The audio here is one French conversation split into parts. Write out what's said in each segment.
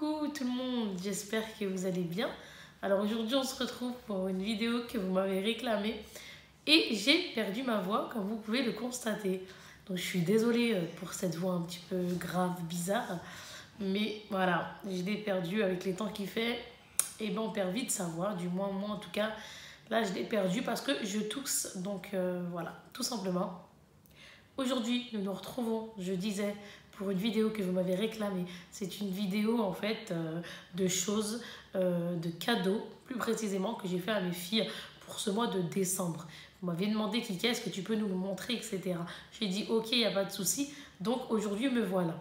Coucou tout le monde, j'espère que vous allez bien. Alors aujourd'hui on se retrouve pour une vidéo que vous m'avez réclamée et j'ai perdu ma voix comme vous pouvez le constater. Donc je suis désolée pour cette voix un petit peu grave, bizarre, mais voilà, je l'ai perdue avec les temps qu'il fait. Et ben on perd vite sa voix, du moins moi en tout cas, là je l'ai perdue parce que je tousse, donc voilà, tout simplement. Aujourd'hui, nous nous retrouvons, je disais, pour une vidéo que vous m'avez réclamée. C'est une vidéo en fait de choses, de cadeaux, plus précisément, que j'ai fait à mes filles pour ce mois de décembre. Vous m'avez demandé, Kika, est-ce que tu peux nous le montrer, etc. J'ai dit, ok, il n'y a pas de souci. Donc aujourd'hui, me voilà.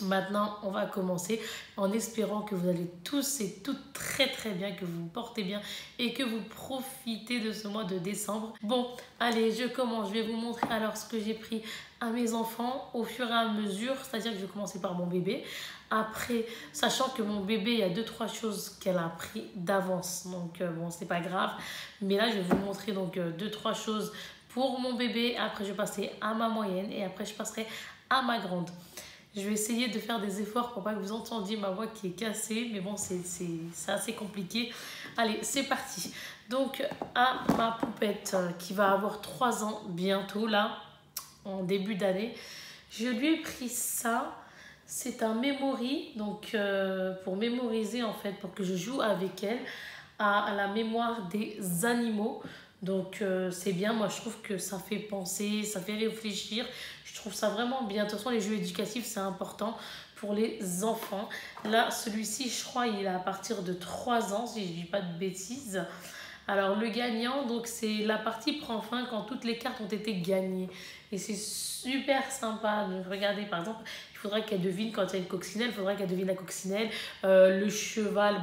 Maintenant, on va commencer en espérant que vous allez tous et toutes très bien, que vous vous portez bien et que vous profitez de ce mois de décembre. Bon, allez, je commence. Je vais vous montrer alors ce que j'ai pris à mes enfants au fur et à mesure. C'est-à-dire que je vais commencer par mon bébé. Après, sachant que mon bébé, il y a 2-3 choses qu'elle a pris d'avance. Donc, bon, c'est pas grave. Mais là, je vais vous montrer donc 2-3 choses pour mon bébé. Après, je vais passer à ma moyenne et après, je passerai à ma grande. Je vais essayer de faire des efforts pour pas que vous entendiez ma voix qui est cassée. Mais bon, c'est assez compliqué. Allez, c'est parti. Donc, à ma poupette qui va avoir 3 ans bientôt, là, en début d'année. Je lui ai pris ça. C'est un memory. Donc, pour mémoriser, en fait, pour que je joue avec elle à la mémoire des animaux. Donc c'est bien, moi je trouve que ça fait penser, ça fait réfléchir. Je trouve ça vraiment bien. De toute façon, les jeux éducatifs, c'est important pour les enfants. Là, celui-ci, je crois, il est à partir de 3 ans, si je ne dis pas de bêtises. Alors, le gagnant, donc c'est la partie prend fin quand toutes les cartes ont été gagnées. Et c'est super sympa. Donc, regardez, par exemple, il faudra qu'elle devine quand il y a une coccinelle, il faudra qu'elle devine la coccinelle, le cheval,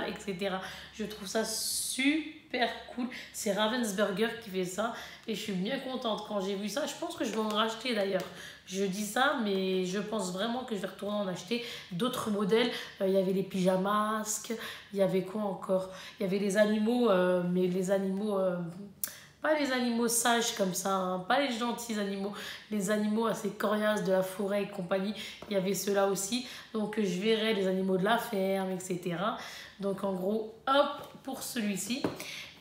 etc. Je trouve ça super cool. C'est Ravensburger qui fait ça et je suis bien contente quand j'ai vu ça. Je pense que je vais en racheter d'ailleurs. Je dis ça, mais je pense vraiment que je vais retourner en acheter d'autres modèles. Il y avait les pyjamasques, il y avait quoi encore? Il y avait les animaux, mais les animaux... pas les animaux sages comme ça, hein, pas les gentils animaux, les animaux assez coriaces de la forêt et compagnie, il y avait ceux-là aussi. Donc je verrai les animaux de la ferme, etc. Donc en gros, hop, pour celui-ci.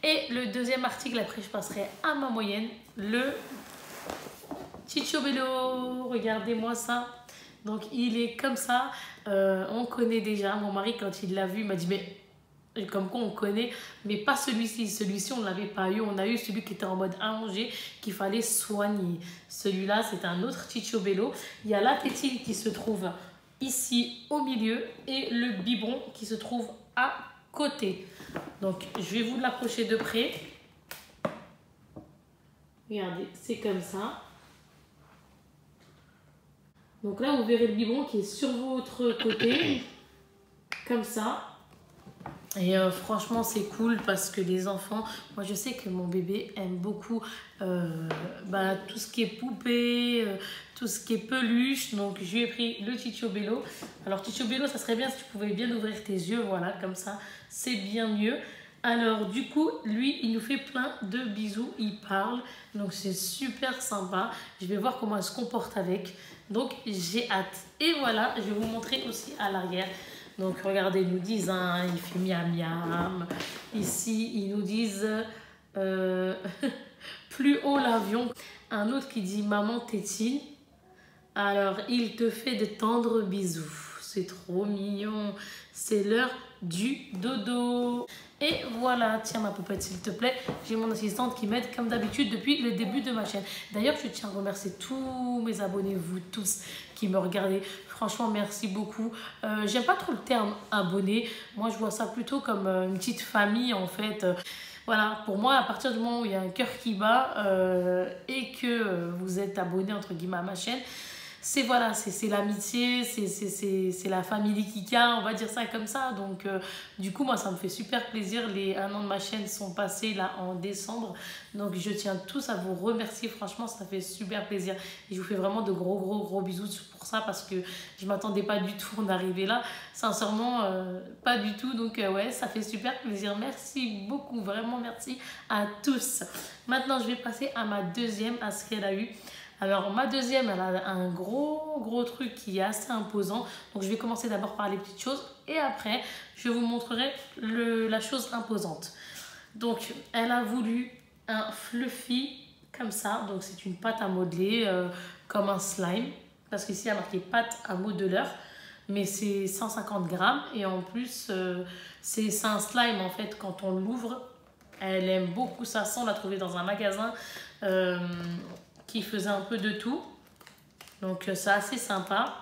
Et le deuxième article, après je passerai à ma moyenne, le Cicciobello. Regardez-moi ça. Donc il est comme ça, on connaît déjà. Mon mari quand il l'a vu, il m'a dit mais... Comme quoi on connaît, mais pas celui-ci. Celui-ci, on ne l'avait pas eu. On a eu celui qui était en mode allongé, qu'il fallait soigner. Celui-là, c'est un autre Cicciobello. Il y a la tétine qui se trouve ici au milieu et le biberon qui se trouve à côté. Donc, je vais vous l'approcher de près. Regardez, c'est comme ça. Donc là, vous verrez le biberon qui est sur votre côté. Comme ça. Et franchement c'est cool parce que les enfants, moi je sais que mon bébé aime beaucoup tout ce qui est poupée, tout ce qui est peluche. Donc je lui ai pris le Cicciobello. Alors Cicciobello, ça serait bien si tu pouvais bien ouvrir tes yeux, voilà, comme ça c'est bien mieux. Alors du coup, lui, il nous fait plein de bisous, il parle, donc c'est super sympa. Je vais voir comment elle se comporte avec, donc j'ai hâte. Et voilà, je vais vous montrer aussi à l'arrière. Donc regardez, ils nous disent, hein, il fait miam miam. Ici, ils nous disent plus haut l'avion. Un autre qui dit maman tétine. Alors, il te fait de tendres bisous. C'est trop mignon. C'est l'heure du dodo. Et voilà, tiens ma poupette s'il te plaît. J'ai mon assistante qui m'aide comme d'habitude depuis le début de ma chaîne. D'ailleurs, je tiens à remercier tous mes abonnés, vous tous qui me regardez. Franchement, merci beaucoup. J'aime pas trop le terme abonné. Moi, je vois ça plutôt comme une petite famille en fait. Voilà, pour moi, à partir du moment où il y a un cœur qui bat et que vous êtes abonné entre guillemets à ma chaîne, c'est voilà, c'est l'amitié, c'est la famille Kika, on va dire ça comme ça. Donc du coup, moi, ça me fait super plaisir. Les 1 an de ma chaîne sont passés là en décembre. Donc je tiens tous à vous remercier. Franchement, ça fait super plaisir. Et je vous fais vraiment de gros bisous pour ça parce que je ne m'attendais pas du tout en arriver là. Sincèrement, pas du tout. Donc ouais, ça fait super plaisir. Merci beaucoup, vraiment merci à tous. Maintenant, je vais passer à ma deuxième, à ce qu'elle a eu. Alors ma deuxième, elle a un gros truc qui est assez imposant. Donc je vais commencer d'abord par les petites choses et après je vous montrerai la chose imposante. Donc elle a voulu un fluffy comme ça. Donc c'est une pâte à modeler comme un slime. Parce qu'ici il y a marqué pâte à modeleur. Mais c'est 150 grammes et en plus c'est un slime en fait quand on l'ouvre. Elle aime beaucoup ça, on l'a trouvé dans un magasin qui faisait un peu de tout. Donc c'est assez sympa.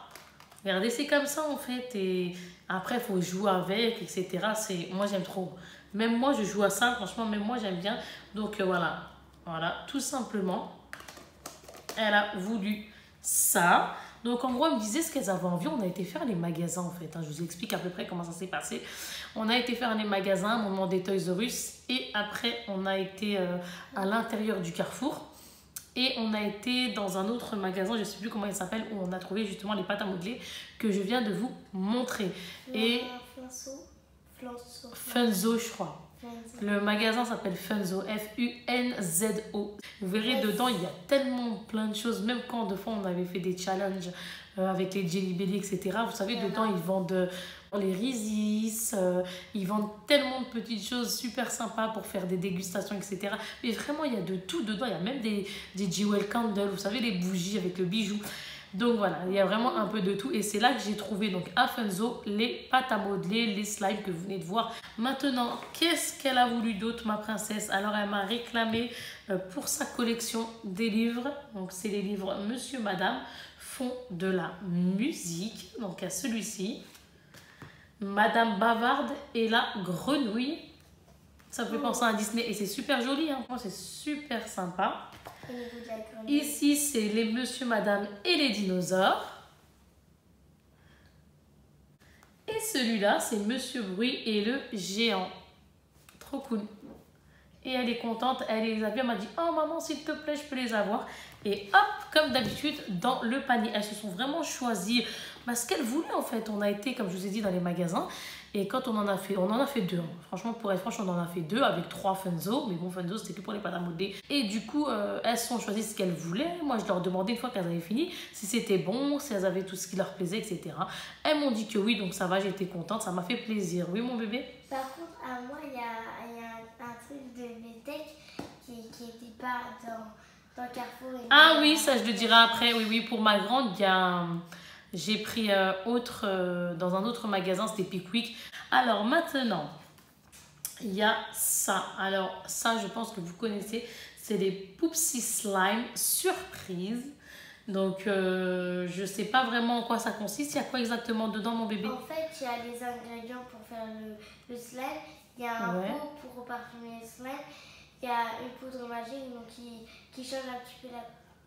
Regardez, c'est comme ça en fait. Et après, il faut jouer avec, etc. Moi, j'aime trop. Même moi, je joue à ça. Franchement, même moi, j'aime bien. Donc voilà. Voilà, tout simplement. Elle a voulu ça. Donc en gros, elle me disait ce qu'elles avaient envie. On a été faire les magasins en fait. Je vous explique à peu près comment ça s'est passé. On a été faire les magasins, au moment des Toys R Us. Et après, on a été à l'intérieur du Carrefour. Et on a été dans un autre magasin, je ne sais plus comment il s'appelle, où on a trouvé justement les pâtes à modeler que je viens de vous montrer. Et Funzo, je crois. Le magasin s'appelle Funzo, F-U-N-Z-O. Vous verrez dedans, il y a tellement plein de choses. Même quand de fois on avait fait des challenges avec les Jelly Belly, etc. Vous savez, dedans ils vendent les Reese's, ils vendent tellement de petites choses super sympas pour faire des dégustations, etc. Mais vraiment, il y a de tout dedans. Il y a même des Jewel Candle, vous savez, les bougies avec le bijou. Donc voilà, il y a vraiment un peu de tout. Et c'est là que j'ai trouvé donc à Funzo les pâtes à modeler, les slimes que vous venez de voir. Maintenant, qu'est-ce qu'elle a voulu d'autre, ma princesse? Alors, elle m'a réclamé pour sa collection des livres. Donc, c'est les livres Monsieur, Madame font de la musique. Donc, à celui-ci. Madame Bavarde et la grenouille. Ça me fait penser à un Disney et c'est super joli. C'est super sympa. Ici, c'est les Monsieur, Madame et les dinosaures. Et celui-là, c'est Monsieur Bruit et le géant. Trop cool. Et elle est contente, elle les a bien. Elle m'a dit, oh maman, s'il te plaît, je peux les avoir. Et hop, comme d'habitude, dans le panier. Elles se sont vraiment choisies ce qu'elles voulaient en fait. On a été, comme je vous ai dit, dans les magasins. Et quand on en a fait deux. Franchement, pour être franche, on en a fait deux avec 3 Funzo. Mais bon, Funzo, c'était que pour les pâtes à modeler. Et du coup, elles se sont choisies ce qu'elles voulaient. Moi, je leur demandais une fois qu'elles avaient fini si c'était bon, si elles avaient tout ce qui leur plaisait, etc. Elles m'ont dit que oui, donc ça va, j'étais contente. Ça m'a fait plaisir. Oui, mon bébé? Par contre, à moi, il y a un truc de Medtech qui n'était pas dans Carrefour. Ah oui, ça, je le dirai après. Oui, pour ma grande, il y a... J'ai pris dans un autre magasin, c'était Pickwick. Alors maintenant, il y a ça. Alors ça, je pense que vous connaissez. C'est les Poopsie Slime Surprise. Donc, je ne sais pas vraiment en quoi ça consiste. Il y a quoi exactement dedans, mon bébé? En fait, il y a les ingrédients pour faire le slime. Il y a un pot pour reparfumer le slime. Il y a une poudre magique donc qui change un petit peu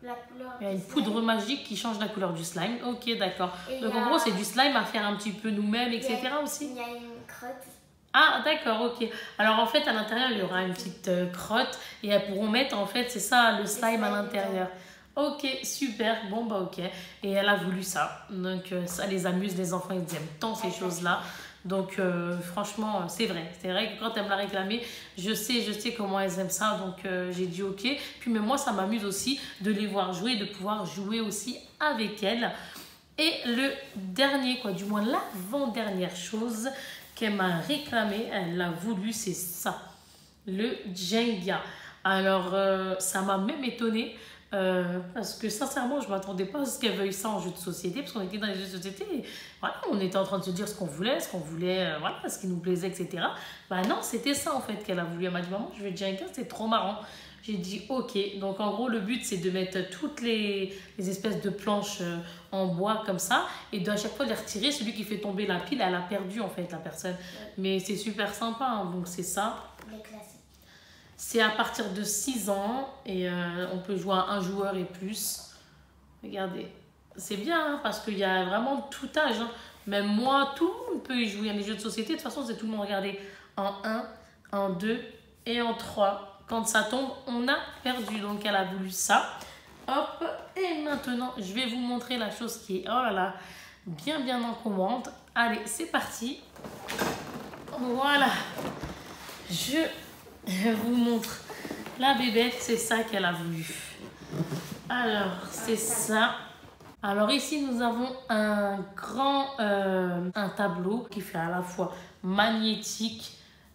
la couleur. Il y a une poudre magique qui change la couleur du slime. Ok, d'accord. Donc en gros, c'est du slime à faire un petit peu nous-mêmes, etc. aussi. Il y a une crotte. Ah, d'accord, ok. Alors en fait, à l'intérieur, il y aura une petite crotte et elles pourront mettre, en fait, c'est ça, le slime à l'intérieur. Ok, super. Bon, bah ok. Et elle a voulu ça. Donc ça les amuse, les enfants, ils aiment tant ces choses-là. Donc franchement, c'est vrai. C'est vrai que quand elle me l'a réclamé, je sais comment elles aiment ça. Donc j'ai dit ok. Puis mais moi, ça m'amuse aussi de les voir jouer, de pouvoir jouer aussi avec elles. Et le dernier, du moins l'avant-dernière chose qu'elle m'a réclamé, elle l'a voulu, c'est ça. Le Jenga. Alors ça m'a même étonnée. Parce que sincèrement, je ne m'attendais pas à ce qu'elle veuille ça en jeu de société, parce qu'on était dans les jeux de société, et voilà, on était en train de se dire ce qu'on voulait, voilà, ce qui nous plaisait, etc. Bah non, c'était ça en fait qu'elle a voulu. Elle m'a dit, maman, je veux Jenga, c'est trop marrant. J'ai dit, ok. Donc en gros, le but, c'est de mettre toutes les espèces de planches en bois comme ça, et de à chaque fois les retirer. Celui qui fait tomber la pile, elle a perdu en fait, la personne. Mais c'est super sympa, donc c'est ça. Les classiques. C'est à partir de 6 ans et on peut jouer à un joueur et plus. Regardez, c'est bien parce qu'il y a vraiment tout âge. Même moi, tout le monde peut y jouer. Il y a les jeux de société, de toute façon, c'est tout le monde. Regardez, en 1, en 2 et en 3. Quand ça tombe, on a perdu. Donc, elle a voulu ça. Hop, et maintenant, je vais vous montrer la chose qui est, oh là là, bien encombrante. Allez, c'est parti. Voilà. Je vous montre la bébête, c'est ça qu'elle a voulu. Alors, c'est ça. Alors ici, nous avons un tableau qui fait à la fois magnétique,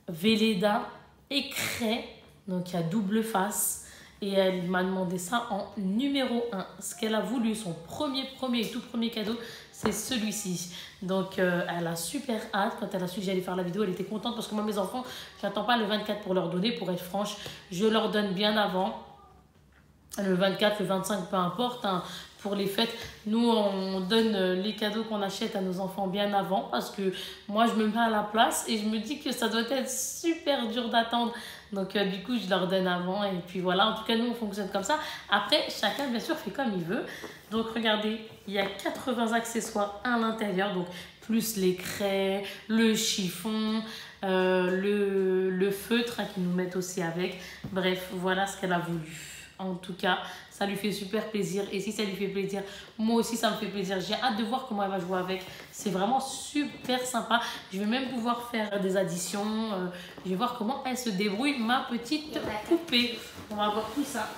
Velleda et craie. Donc, il y a double face. Et elle m'a demandé ça en numéro 1. Ce qu'elle a voulu, son tout premier cadeau, c'est celui-ci. Donc, elle a super hâte. Quand elle a su que j'allais faire la vidéo, elle était contente. Parce que moi, mes enfants, j'attends pas le 24 pour leur donner. Pour être franche, je leur donne bien avant. Le 24, le 25, peu importe, hein, pour les fêtes. Nous, on donne les cadeaux qu'on achète à nos enfants bien avant parce que moi, je me mets à la place et je me dis que ça doit être super dur d'attendre. Donc, du coup, je leur donne avant et puis voilà. En tout cas, nous, on fonctionne comme ça. Après, chacun, bien sûr, fait comme il veut. Donc, regardez, il y a 80 accessoires à l'intérieur. Donc, plus les craies, le chiffon, le feutre hein, qu'ils nous mettent aussi avec. Bref, voilà ce qu'elle a voulu. En tout cas, ça lui fait super plaisir. Et si ça lui fait plaisir, moi aussi, ça me fait plaisir. J'ai hâte de voir comment elle va jouer avec. C'est vraiment super sympa. Je vais même pouvoir faire des additions. Je vais voir comment elle se débrouille, ma petite poupée. On va voir tout ça.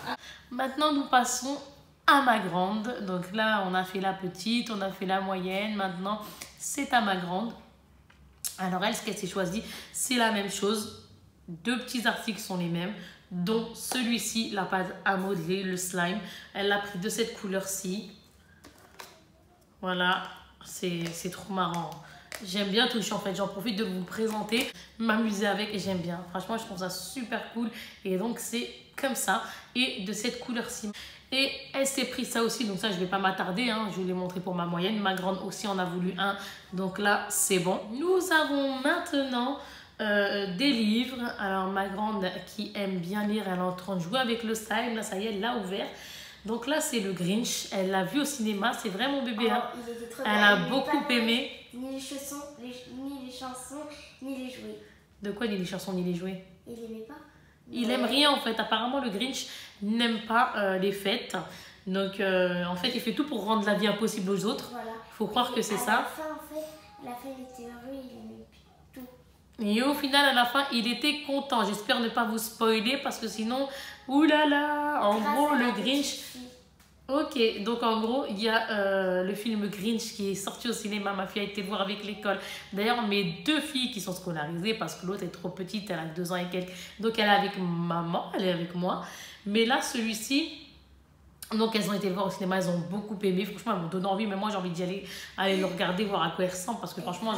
Maintenant, nous passons à ma grande. Donc là, on a fait la petite, on a fait la moyenne. Maintenant, c'est à ma grande. Alors elle, ce qu'elle s'est choisi, c'est la même chose. 2 petits articles sont les mêmes, dont celui-ci, la pâte à modeler, le slime. Elle l'a pris de cette couleur-ci. Voilà, c'est trop marrant. J'aime bien toucher en fait, j'en profite de vous présenter, m'amuser avec et j'aime bien. Franchement, je trouve ça super cool. Et donc, c'est comme ça et de cette couleur-ci. Et elle s'est pris ça aussi, donc ça, je ne vais pas m'attarder. Hein. Je vous l'ai montré pour ma moyenne. Ma grande aussi en a voulu un, donc là, c'est bon. Nous avons maintenant des livres. Alors, ma grande qui aime bien lire, elle est en train de jouer avec le slime. Là, ça y est, elle l'a ouvert. Donc là, c'est le Grinch. Elle l'a vu au cinéma. C'est vrai, mon bébé. Hein. Elle a beaucoup aimé. Ni les chansons, ni les jouets. De quoi ni les chansons, ni les jouets? Il n'aimait pas. Il aime rien, en fait. Apparemment, le Grinch n'aime pas les fêtes. Donc, en fait, il fait tout pour rendre la vie impossible aux autres. Voilà. Il faut croire que c'est ça. À la fin, en fait, il était heureux, il aimait tout. Et au final, à la fin, il était content. J'espère ne pas vous spoiler parce que sinon, oulala, en gros, le Grinch... Ok, donc en gros, il y a le film Grinch qui est sorti au cinéma. Ma fille a été le voir avec l'école. D'ailleurs, mes 2 filles qui sont scolarisées parce que l'autre est trop petite, elle a 2 ans et quelques. Donc, elle est avec maman, elle est avec moi. Mais là, celui-ci... Donc, elles ont été le voir au cinéma, elles ont beaucoup aimé. Franchement, elles m'ont donné envie, mais moi, j'ai envie d'y aller le regarder, voir à quoi il ressemble. Parce que franchement,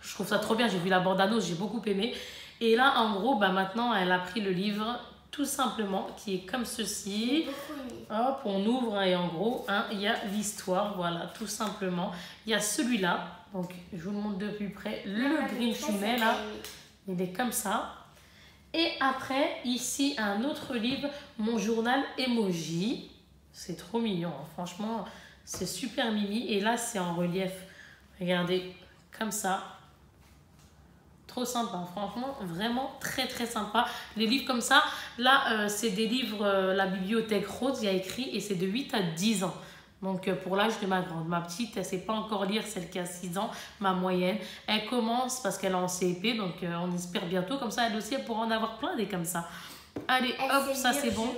je trouve ça trop bien. J'ai vu la bande-annonce, j'ai beaucoup aimé. Et là, en gros, bah, maintenant, elle a pris le livre, tout simplement, qui est comme ceci. Hop, on ouvre et en gros, hein, il y a l'histoire, voilà, tout simplement. Il y a celui-là, donc je vous le montre de plus près. Le Grinch humain, là, il est comme ça. Et après, ici, un autre livre, mon journal emoji. C'est trop mignon, hein. Franchement, c'est super mimi. Et là, c'est en relief. Regardez, comme ça. Trop sympa, franchement, vraiment très très sympa. Les livres comme ça, là, c'est des livres, la bibliothèque Rhodes, il y a écrit, et c'est de 8 à 10 ans. Donc, pour l'âge de ma grande. Ma petite, elle ne sait pas encore lire, celle qui a 6 ans, ma moyenne. Elle commence parce qu'elle est en CP, donc on espère bientôt. Comme ça, elle aussi, elle pourra en avoir plein des comme ça. Allez, hop, ça c'est bon.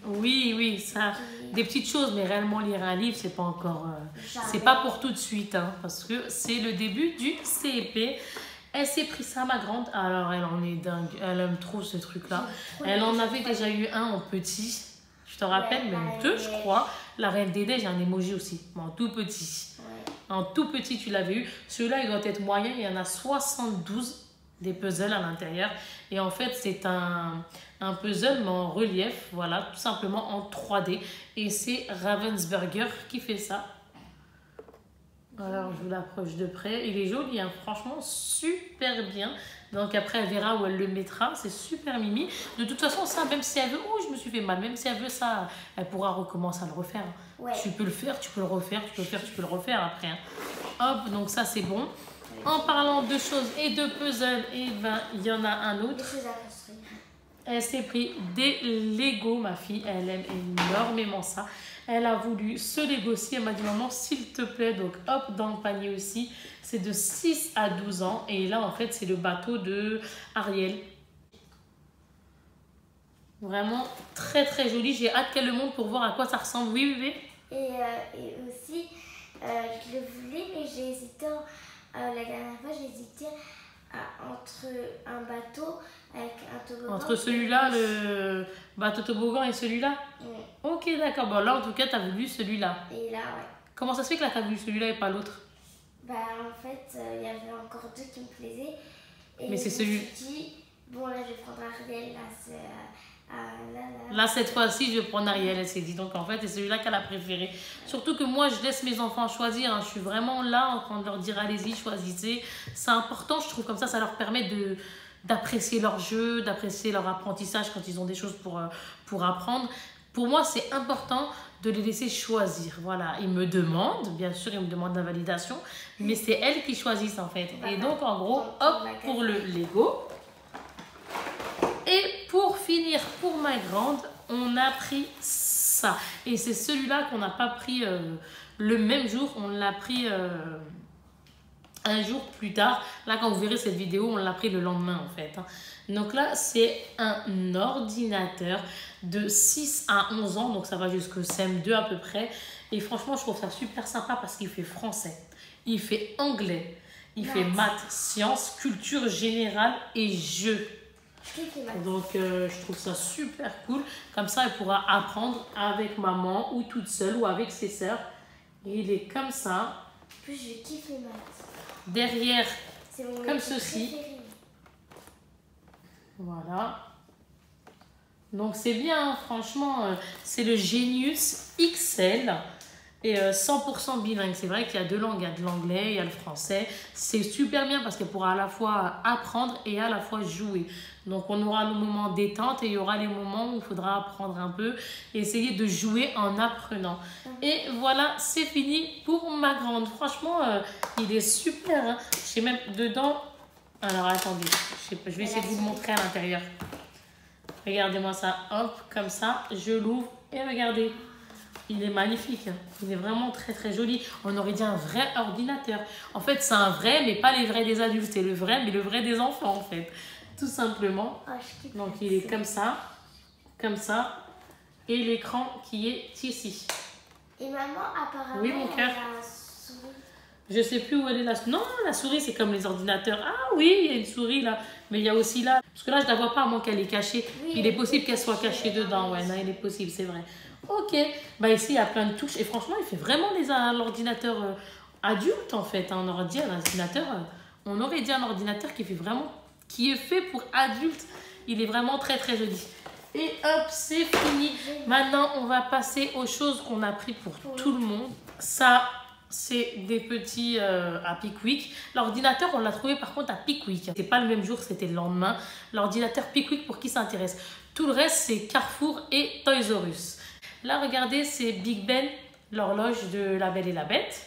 Oui, ça, des petites choses, mais réellement lire un livre, c'est pas encore, c'est pas pour tout de suite, hein, parce que c'est le début du CP. Elle s'est pris ça, ma grande. Alors, elle en est dingue, elle aime trop ce truc-là. Elle en avait déjà eu un en petit, je te rappelle, même 2, je crois. La Reine des Neiges, j'ai un emoji aussi, mais en tout petit. En tout petit, tu l'avais eu. Celui-là, il doit être moyen, il y en a 72. Des puzzles à l'intérieur et en fait c'est un puzzle mais en relief, voilà, tout simplement en 3D et c'est Ravensburger qui fait ça. Alors je vous l'approche de près, il est joli, hein, franchement super bien. Donc après elle verra où elle le mettra, c'est super mimi. De toute façon ça, même si elle veut, oh je me suis fait mal, même si elle veut ça, elle pourra recommencer à le refaire. Tu peux le faire, tu peux le refaire, tu peux le faire, tu peux le refaire après, hein. Hop, donc ça c'est bon. En parlant de choses et de puzzles, et ben, il y en a un autre. Elle s'est pris des Lego, ma fille. Elle aime énormément ça. Elle a voulu ce Lego-ci. Elle m'a dit, maman, s'il te plaît. Donc, hop, dans le panier aussi. C'est de 6 à 12 ans. Et là, en fait, c'est le bateau de Ariel. Vraiment très très joli. J'ai hâte qu'elle le montre pour voir à quoi ça ressemble. Oui, bébé. Et aussi, je le voulais, mais j'ai hésité. La dernière fois, j'ai hésité entre un bateau avec un toboggan. Entre celui-là, le bateau toboggan et celui-là. Ok, d'accord. Bon, là, en tout cas, tu as voulu celui-là. Et là, ouais. Comment ça se fait que là, tu as voulu celui-là et pas l'autre? Bah, en fait, il y avait encore deux qui me plaisaient. Et mais c'est celui. Je me suis dit, bon, là, je vais prendre Ariel. Là, cette fois-ci, je vais prendre Ariel, elle s'est dit. Donc, en fait, c'est celui-là qu'elle a préféré. Surtout que moi, je laisse mes enfants choisir. Hein. Je suis vraiment là en train de leur dire, allez-y, choisissez. C'est important, je trouve, comme ça leur permet d'apprécier leur jeu, d'apprécier leur apprentissage quand ils ont des choses pour apprendre. Pour moi, c'est important de les laisser choisir. Voilà, ils me demandent, bien sûr, ils me demandent la validation, mais c'est elles qui choisissent, en fait. Et donc, en gros, hop, pour le Lego. Et pour finir, pour ma grande, on a pris ça. Et c'est celui-là qu'on n'a pas pris le même jour. On l'a pris un jour plus tard. Là, quand vous verrez cette vidéo, on l'a pris le lendemain, en fait. Donc là, c'est un ordinateur de 6 à 11 ans. Donc ça va jusqu'au CM2 à peu près. Et franchement, je trouve ça super sympa parce qu'il fait français. Il fait anglais. Il fait maths, sciences, culture générale et jeux. Donc je trouve ça super cool. Comme ça, elle pourra apprendre avec maman ou toute seule ou avec ses sœurs. Et il est comme ça. En plus, je kiffe les maths. Derrière, comme ceci. Voilà. Donc c'est bien, franchement. C'est le Genius XL. Et 100% bilingue. C'est vrai qu'il y a deux langues. Il y a de l'anglais, il y a le français. C'est super bien parce qu'elle pourra à la fois apprendre et à la fois jouer. Donc on aura le moment détente et il y aura les moments où il faudra apprendre un peu et essayer de jouer en apprenant. Et voilà, c'est fini pour ma grande. Franchement, il est super. Hein. Je sais même dedans... Alors attendez, je vais essayer de vous le montrer à l'intérieur. Regardez-moi ça. Hop, comme ça, je l'ouvre et regardez. Il est magnifique, il est vraiment très très joli. On aurait dit un vrai ordinateur. En fait, c'est un vrai, mais pas les vrais des adultes. C'est le vrai, mais le vrai des enfants en fait. Tout simplement. Donc il est comme ça. Et l'écran qui est ici. Et maman, apparemment, oui, mon cœur. Je sais plus où elle est la souris. Non, la souris c'est comme les ordinateurs. Ah oui, il y a une souris là. Mais il y a aussi là. Parce que là, je ne la vois pas à moins qu'elle est cachée. Oui, il est possible qu'elle soit cachée dedans. Ouais, non, il est possible, c'est vrai. Ok, bah ici il y a plein de touches et franchement il fait vraiment l'ordinateur adulte en fait. On aurait dit un ordinateur, qui est fait pour adultes. Il est vraiment très très joli. Et hop, c'est fini. Maintenant on va passer aux choses qu'on a pris pour tout le monde. Ça, c'est des petits à Pickwick. L'ordinateur on l'a trouvé par contre à Pickwick. C'est pas le même jour, c'était le lendemain. L'ordinateur Pickwick pour qui s'intéresse. Tout le reste c'est Carrefour et Toys R Us. Là, regardez, c'est Big Ben, l'horloge de La Belle et la Bête.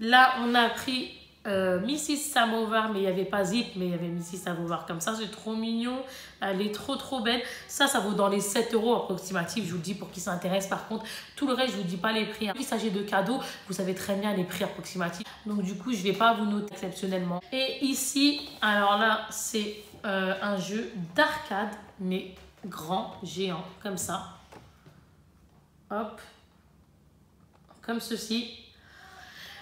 Là, on a pris Mrs. Samovar, mais il n'y avait pas Zip, mais il y avait Mrs. Samovar comme ça. C'est trop mignon. Elle est trop, trop belle. Ça vaut dans les 7 € approximatifs, je vous le dis pour qui s'intéresse. Par contre, tout le reste, je ne vous dis pas les prix. Il s'agit de cadeaux, vous savez très bien les prix approximatifs. Donc, du coup, je ne vais pas vous noter exceptionnellement. Et ici, alors là, c'est un jeu d'arcade, mais grand, géant, comme ça. Hop, comme ceci.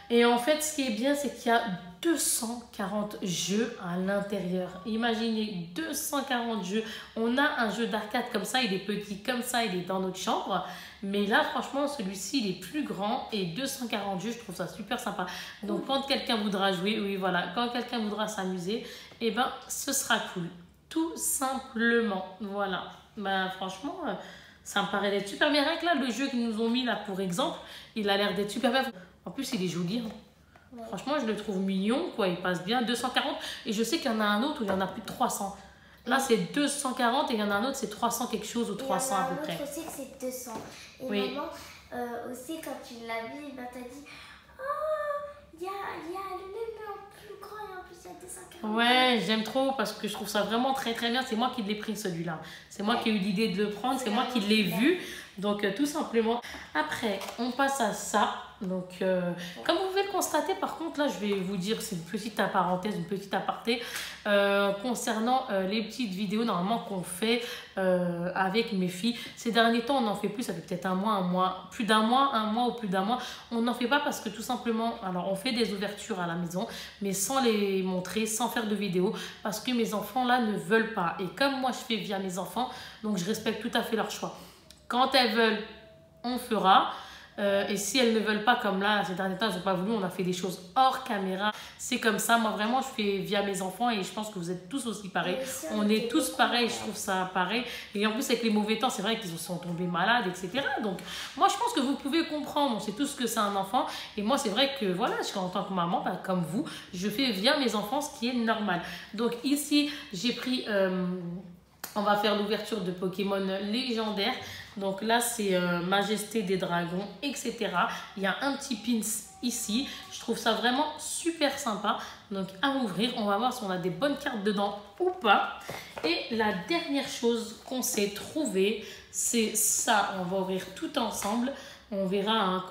Et en fait, ce qui est bien, c'est qu'il y a 240 jeux à l'intérieur. Imaginez, 240 jeux. On a un jeu d'arcade comme ça, il est petit comme ça, il est dans notre chambre. Mais là, franchement, celui-ci, il est plus grand et 240 jeux, je trouve ça super sympa. Donc, quand quelqu'un voudra jouer, oui, voilà, quand quelqu'un voudra s'amuser, eh ben, ce sera cool. Tout simplement, voilà. Ben, franchement... ça me paraît d'être super bien. Rien que là, le jeu qu'ils nous ont mis là, pour exemple, il a l'air d'être super bien. En plus, il est joli. Hein. Ouais. Franchement, je le trouve mignon, quoi. Il passe bien. 240. Et je sais qu'il y en a un autre où il y en a plus de 300. Là, c'est 240 et il y en a un autre, c'est 300 quelque chose ou 300 à peu près. Il y en a un autre aussi que c'est 200. Et oui. Maman, aussi, quand tu l'as vu, ben, t'as dit « Oh, il y a le même en plus grand et en plus il y a 240. » Ouais, j'aime trop parce que je trouve ça vraiment très très bien. C'est moi qui l'ai pris celui-là. C'est moi qui ai eu l'idée de le prendre. C'est moi qui l'ai vu. Donc, tout simplement. Après, on passe à ça. Donc, comme vous pouvez le constater, par contre, là, je vais vous dire, c'est une petite parenthèse, une petite aparté, concernant les petites vidéos, normalement, qu'on fait avec mes filles. Ces derniers temps, on n'en fait plus, ça fait peut-être un mois, plus d'un mois, un mois ou plus d'un mois. On n'en fait pas parce que tout simplement, alors, on fait des ouvertures à la maison, mais sans les montrer, sans faire de vidéos, parce que mes enfants, là, ne veulent pas. Et comme moi, je fais via mes enfants, donc je respecte tout à fait leur choix. Quand elles veulent, on fera. Et si elles ne veulent pas, comme là, ces derniers temps, elles n'ont pas voulu, on a fait des choses hors caméra. C'est comme ça. Moi, vraiment, je fais via mes enfants et je pense que vous êtes tous aussi pareils. On est tous pareils, je trouve ça pareil. Et en plus, avec les mauvais temps, c'est vrai qu'ils sont tombés malades, etc. Donc, moi, je pense que vous pouvez comprendre. On sait tous que c'est un enfant. Et moi, c'est vrai que, voilà, en tant que maman, bah, comme vous, je fais via mes enfants ce qui est normal. Donc, ici, j'ai pris... on va faire l'ouverture de Pokémon légendaire. Donc là, c'est Majesté des Dragons, etc. Il y a un petit pins ici. Je trouve ça vraiment super sympa. Donc à ouvrir, on va voir si on a des bonnes cartes dedans ou pas. Et la dernière chose qu'on s'est trouvé, c'est ça. On va ouvrir tout ensemble. On verra hein,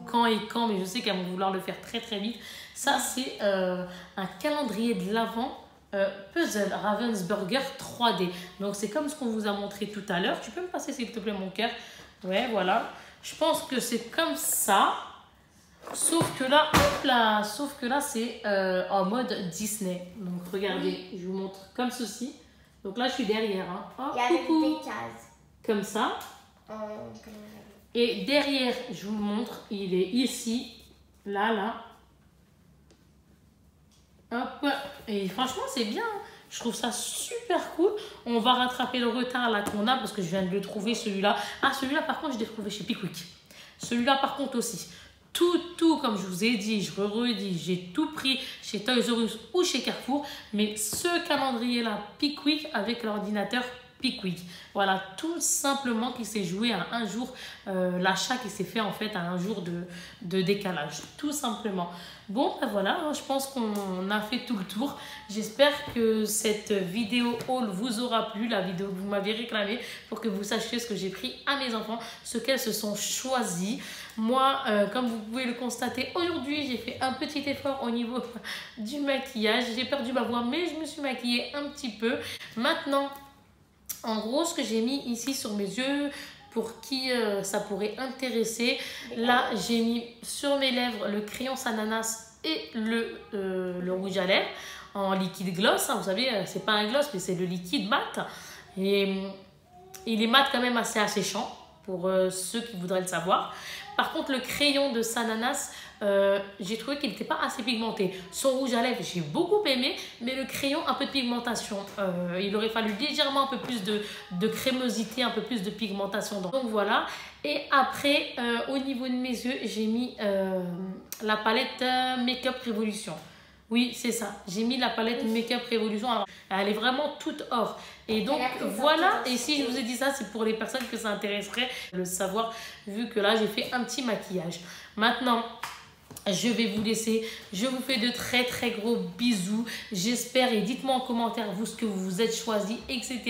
quand et quand, mais je sais qu'elles vont vouloir le faire très très vite. Ça, c'est un calendrier de l'Avent. Puzzle Ravensburger 3D. Donc c'est comme ce qu'on vous a montré tout à l'heure. Tu peux me passer s'il te plaît mon cœur? Ouais, voilà. Je pense que c'est comme ça. Sauf que là, hop là, c'est en mode Disney. Donc regardez, je vous montre comme ceci. Donc là je suis derrière. Hein. Oh, il y a coucou. des cases. Comme ça. Et derrière, je vous montre, il est ici, là. Hop, et franchement c'est bien, je trouve ça super cool. On va rattraper le retard là qu'on a parce que je viens de le trouver celui-là. Ah celui-là par contre je l'ai trouvé chez Pickwick. Celui-là par contre aussi. Tout comme je vous ai dit, je redis, j'ai tout pris chez Toys R Us ou chez Carrefour. Mais ce calendrier là Pickwick avec l'ordinateur Pickwick. Voilà, tout simplement qui s'est joué à un jour, l'achat qui s'est fait en fait à un jour de décalage, tout simplement. Bon, ben voilà, je pense qu'on a fait tout le tour. J'espère que cette vidéo haul vous aura plu, la vidéo que vous m'avez réclamée, pour que vous sachiez ce que j'ai pris à mes enfants, ce qu'elles se sont choisies. Moi, comme vous pouvez le constater, aujourd'hui, j'ai fait un petit effort au niveau du maquillage. J'ai perdu ma voix, mais je me suis maquillée un petit peu. Maintenant, en gros, ce que j'ai mis ici sur mes yeux, pour qui ça pourrait intéresser, là, j'ai mis sur mes lèvres le crayon Sananas et le rouge à lèvres en liquide gloss. Hein, vous savez, c'est pas un gloss, mais c'est le liquide mat. Et il est mat quand même assez asséchant pour ceux qui voudraient le savoir. Par contre, le crayon de Sananas, j'ai trouvé qu'il n'était pas assez pigmenté. Son rouge à lèvres, j'ai beaucoup aimé, mais le crayon, un peu de pigmentation. Il aurait fallu légèrement un peu plus de crémosité, un peu plus de pigmentation. Donc voilà. Et après, au niveau de mes yeux, j'ai mis la palette Make-up Révolution. Oui, c'est ça. J'ai mis la palette Make-up Révolution. Alors, elle est vraiment toute or. Et donc, voilà. Et si je vous ai dit ça, c'est pour les personnes que ça intéresserait de le savoir, vu que là, j'ai fait un petit maquillage. Maintenant, je vais vous laisser. Je vous fais de très, très gros bisous. J'espère et dites-moi en commentaire, vous, ce que vous vous êtes choisi, etc.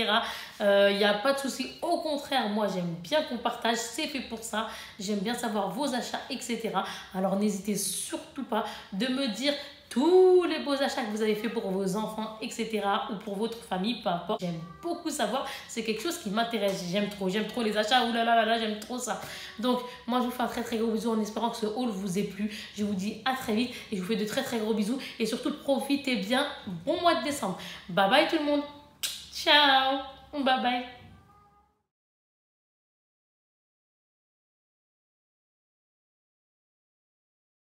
Il n'y a pas de souci. Au contraire, moi, j'aime bien qu'on partage. C'est fait pour ça. J'aime bien savoir vos achats, etc. Alors, n'hésitez surtout pas de me dire tous les beaux achats que vous avez fait pour vos enfants, etc. ou pour votre famille, peu importe. J'aime beaucoup savoir, c'est quelque chose qui m'intéresse. J'aime trop les achats, oulala, j'aime trop ça. Donc, moi, je vous fais un très très gros bisou en espérant que ce haul vous ait plu. Je vous dis à très vite et je vous fais de très très gros bisous. Et surtout, profitez bien. Bon mois de décembre. Bye bye tout le monde. Ciao. Bye bye.